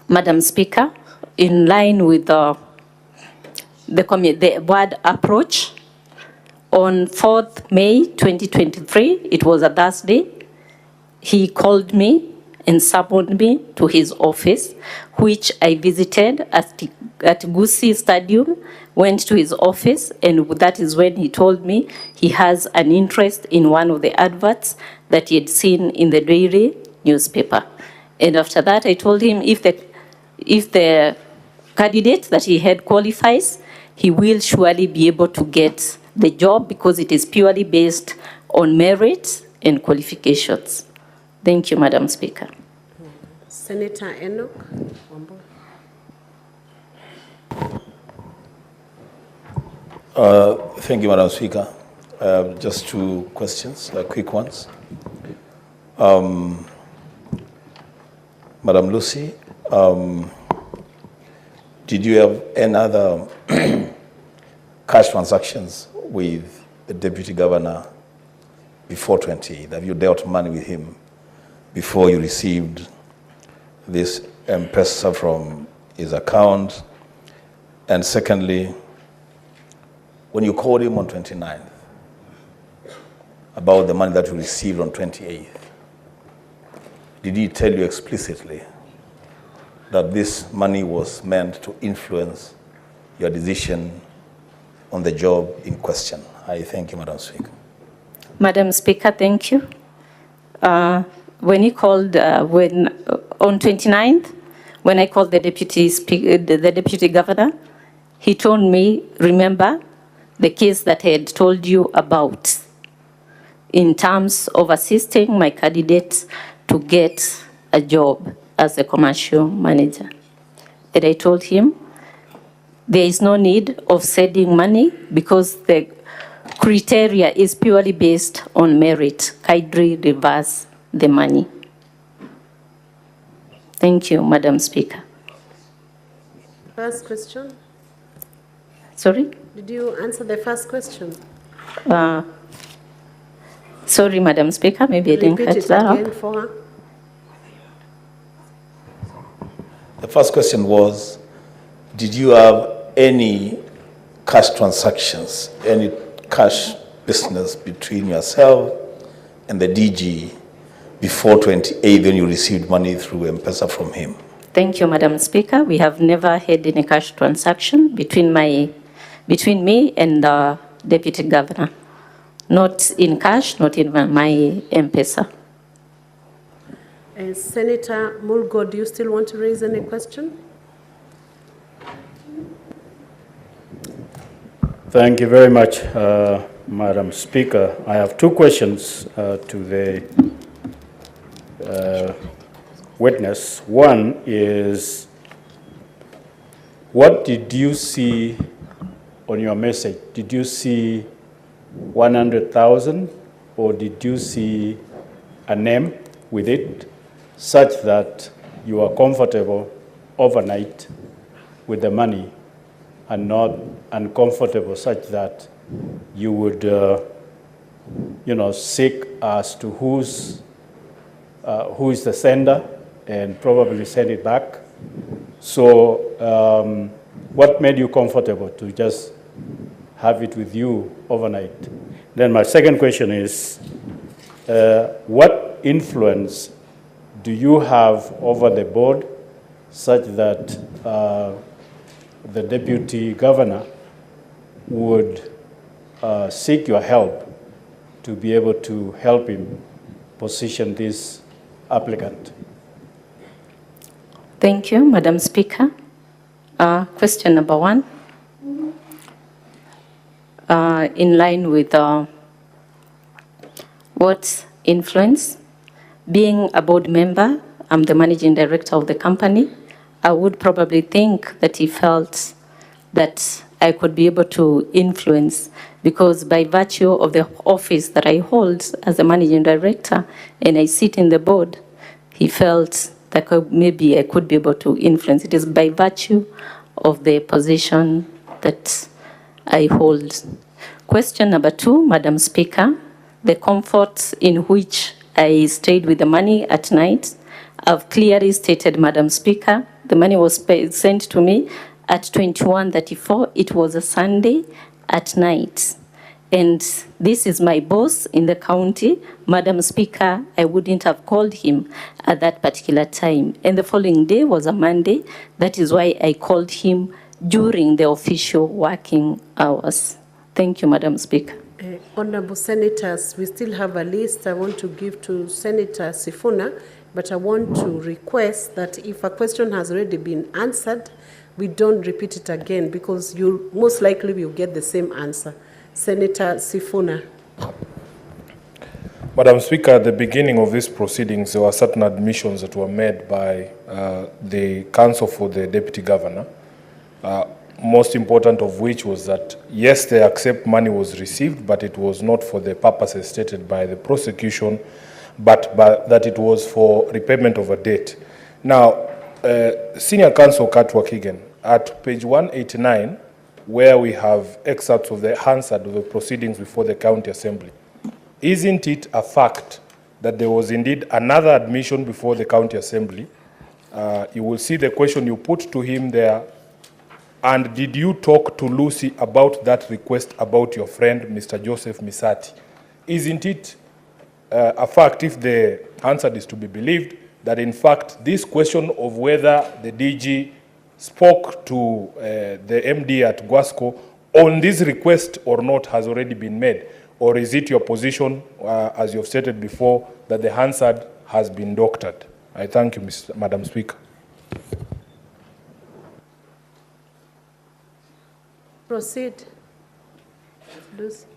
Madam Speaker, in line with the board approach, on 4th May 2023, it was a Thursday, he called me and summoned me to his office, which I visited at Kisii Stadium, went to his office, and that is when he told me he has an interest in one of the adverts that he had seen in the daily newspaper. And after that, I told him if the candidate that he had qualifies, he will surely be able to get the job because it is purely based on merit and qualifications. Thank you, Madam Speaker. Senator Enoch. Thank you, Madam Speaker. Just two questions, quick ones. Madam Lucy, did you have any other cash transactions with the Deputy Governor before 28? Have you dealt money with him before you received this M-Pesa from his account? And secondly, when you called him on 29th about the money that you received on 28th, did he tell you explicitly that this money was meant to influence your decision on the job in question? I thank you, Madam Speaker. Madam Speaker, thank you. When he called, on 29th, when I called the deputy governor, he told me, remember the case that I had told you about in terms of assisting my candidates to get a job as a commercial manager. And I told him there is no need of sending money because the criteria is purely based on merit. Kindly reverse the money. Thank you, Madam Speaker. First question. Sorry? Did you answer the first question? Sorry, Madam Speaker, maybe I didn't catch that up. Repeat it again for her. The first question was, did you have any cash transactions, any cash business between yourself and the DG before 28th when you received money through M-Pesa from him? Thank you, Madam Speaker. We have never had any cash transaction between me and the Deputy Governor. Not in cash, not in my M-Pesa. Senator Mulgo, do you still want to raise any question? Thank you very much, Madam Speaker. I have two questions to the witness. One is, what did you see on your message? Did you see 100,000 or did you see a name with it such that you are comfortable overnight with the money and not uncomfortable such that you would seek as to who is the sender and probably send it back? So what made you comfortable to just have it with you overnight? Then my second question is, what influence do you have over the board such that the Deputy Governor would seek your help to be able to help him position this applicant? Thank you, Madam Speaker. Question number one. In line with what influence, being a board member, I'm the managing director of the company, I would probably think that he felt that I could be able to influence because by virtue of the office that I hold as a managing director and I sit in the board, he felt that maybe I could be able to influence. It is by virtue of the position that I hold. Question number two, Madam Speaker, the comfort in which I stayed with the money at night. I've clearly stated, Madam Speaker, The money was sent to me at 21:34. It was a Sunday at night. And this is my boss in the county. Madam Speaker, I wouldn't have called him at that particular time. And the following day was a Monday. That is why I called him during the official working hours. Thank you, Madam Speaker. Honorable Senators, we still have a list I want to give to Senator Sifuna, but I want to request that if a question has already been answered, we don't repeat it again, because you most likely will get the same answer. Senator Sifuna. Madam Speaker, at the beginning of these proceedings, there were certain admissions that were made by the Council for the Deputy Governor, most important of which was that, yes, the accept money was received, but it was not for the purposes stated by the prosecution, but that it was for repayment of a debt. Now, Senior Counsel Katwa Kigen, at page 189, where we have excerpts of the Hansard of the proceedings before the County Assembly, isn't it a fact that there was indeed another admission before the County Assembly? You will see the question you put to him there. And did you talk to Lucy about that request about your friend, Mr. Joseph Misati? Isn't it a fact, if the answer is to be believed, that in fact this question of whether the DG spoke to the MD at Guasco on this request or not has already been made? Or is it your position, as you have stated before, that the Hansard has been doctored? I thank you, Madam Speaker. Proceed. Lucy.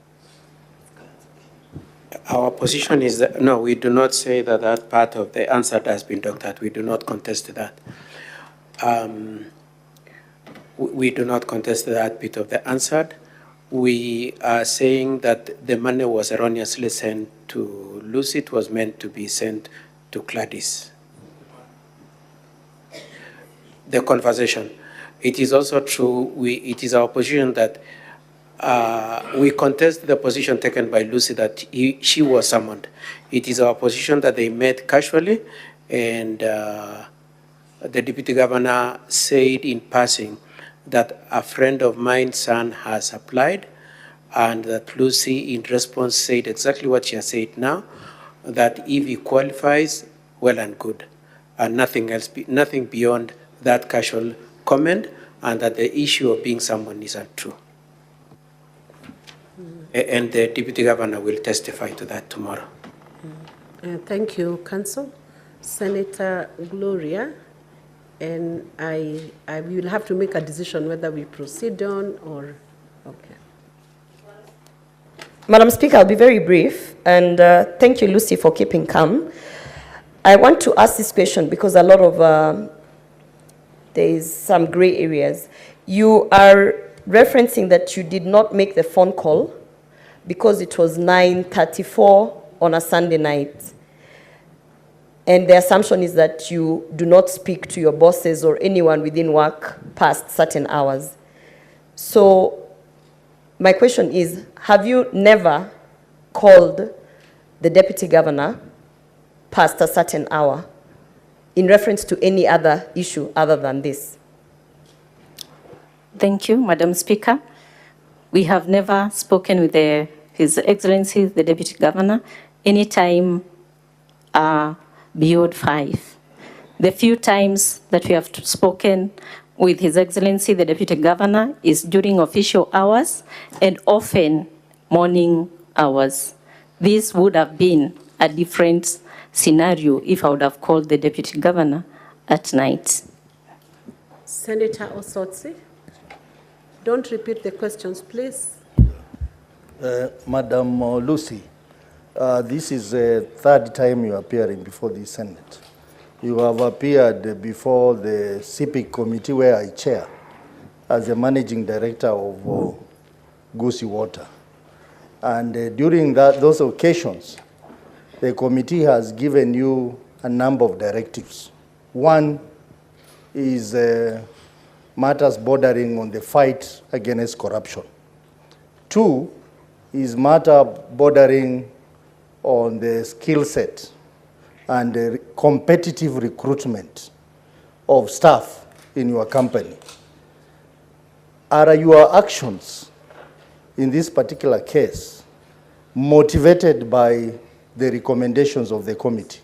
Our position is that, no, we do not say that that part of the answer has been doctored. We do not contest that. We do not contest that bit of the answer. We are saying that the money was erroneously sent to Lucy. It was meant to be sent to Gladys. The conversation. It is also true, it is our position that we contest the position taken by Lucy that she was summoned. It is our position that they met casually, and the Deputy Governor said in passing that a friend of mine's son has applied, and that Lucy in response said exactly what she has said now, that if he qualifies, well and good, and nothing else, nothing beyond that casual comment, and that the issue of being someone is untrue. And the Deputy Governor will testify to that tomorrow. Thank you, Counsel. Senator Gloria, and I will have to make a decision whether we proceed on or, okay. Madam Speaker, I'll be very brief, and thank you, Lucy, for keeping calm. I want to ask this question because a lot of there is some gray areas. You are referencing that you did not make the phone call because it was 9:34 on a Sunday night. And the assumption is that you do not speak to your bosses or anyone within work past certain hours. So my question is, have you never called the Deputy Governor past a certain hour in reference to any other issue other than this? Thank you, Madam Speaker. We have never spoken with His Excellency, the Deputy Governor, anytime beyond 5. The few times that we have spoken with His Excellency, the Deputy Governor, is during official hours and often morning hours. This would have been a different scenario if I would have called the Deputy Governor at night. Senator Osotsi, don't repeat the questions, please. Madam Lucy, this is the third time you are appearing before the Senate. You have appeared before the CPIC committee where I chair as the managing director of Kisii Water. And during those occasions, the committee has given you a number of directives. One is matters bordering on the fight against corruption. Two is matter bordering on the skill set and the competitive recruitment of staff in your company. Are your actions in this particular case motivated by the recommendations of the committee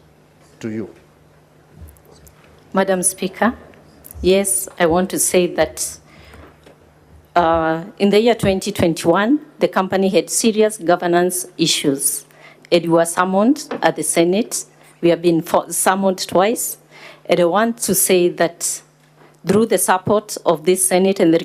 to you? Madam Speaker, yes, I want to say that in the year 2021, the company had serious governance issues. And we were summoned at the Senate. We have been summoned twice. And I want to say that through the support of this Senate and the